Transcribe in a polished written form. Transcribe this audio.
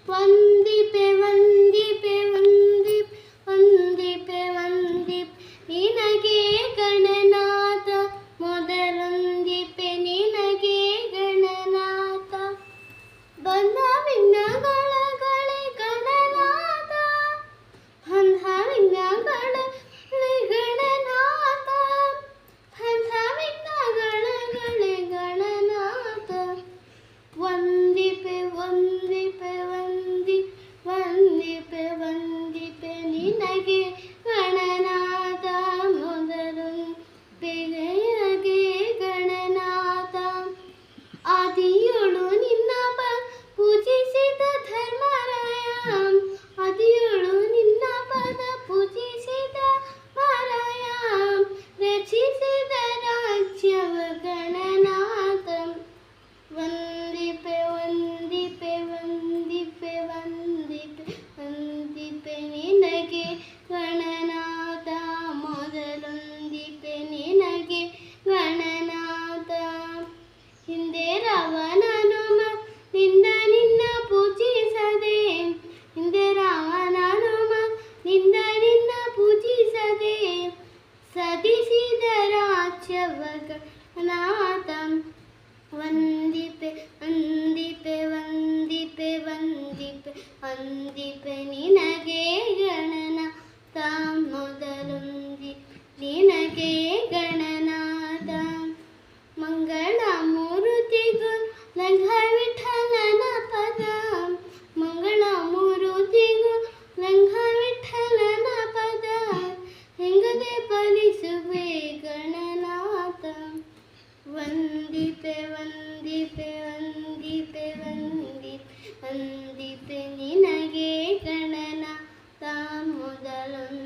ವಂದಿಪೆ ವಂದಿಪೆ ವಂದಿಪೆ ವಂದಿಪೆ ವಂದಿಪೆ ನಿನಗೆ ಗಣನಾಥ ಮೊದಲೊಂದಿಪೆ ನಿನಗೆ ಗಣನಾಥ ಬಂಧ ವಿಘ್ನಗಳೇ ಗಣನಾಥ ಬಂಧ ವಿಘ್ನಗಳೇ ಗಣನಾಥ ಬಂಧ ವಿಘ್ನಗಳೇ ಗಣನಾಥ ವಂದಿಪೆ ವಂದಿಪೆ ವಂದಿಪೆ ವಂದಿಪೆ ನಿನಗೆ ಗಣನಾಥ ಮೊದಲೊಂದಿಪೆ ನಿನಗೆ ಗಣನಾಥ ಆದಿಯೋಳು ನಿನ್ನ ಪೂಜಿಸಿದ ಧರ್ಮರಾಯ ಆದಿಯೋಳು ನಿನ್ನ ಪದ ಪೂಜಿಸಿದ ಮಾರಾಯ ರಚಿಸಿದ ರಾಜ್ಯವ ಗಣನಾಥ ವಂದಿಪೆ ವಂದಿಪೆ ವಂದಿಪೆ ವಂದಿಪೆ ವಂದಿಪೆ ನಿನಗೆ ಗಣನಾಥ ಮೊದಲೊಂದಿಪೆ ನಿನಗೆ ಗಣನಾಥ ಹಿಂದೆ ರಾವಣನು ನಿನ್ನ ಪೂಜಿಸದೆ ಹಿಂದೆ ರಾವಣನು ನಿನ್ನ ಪೂಜಿಸದೆ ಸದಿಸಿದ ರಾಜ್ಯವ ಗಣನಾಥ ವಂದಿಪೆ ವಂದಿಪೆ ವಂದಿಪೆ ವಂದಿಪೆ ವಂದಿಪೆ ನಿನಗೆ ಗಣನಾಥ ಮೊದಲೊಂದಿಪೆ ನಿನಗೆ ಗಣನಾಥ ಮಂಗಳ ಮೂರುತಿಗೂ ಲಂಘ ವಿಠಲನ ಪದ ಮಂಗಳ ಮೂರುತಿಗೂ ಲಂಘ ವಿಠಲನ ಪದ ಹೆಂಗದೆ ಫಲಿಸುವೆ ಗಣನಾಥ ವಂದಿಪೆ ವಂದಿಪೆ ವಂದಿಪೆ ವಂದಿಪೆ ವಂದಿಪೆ ನಿನಗೆ ಗಣನಾಥ ಮೊದಲೊಂದು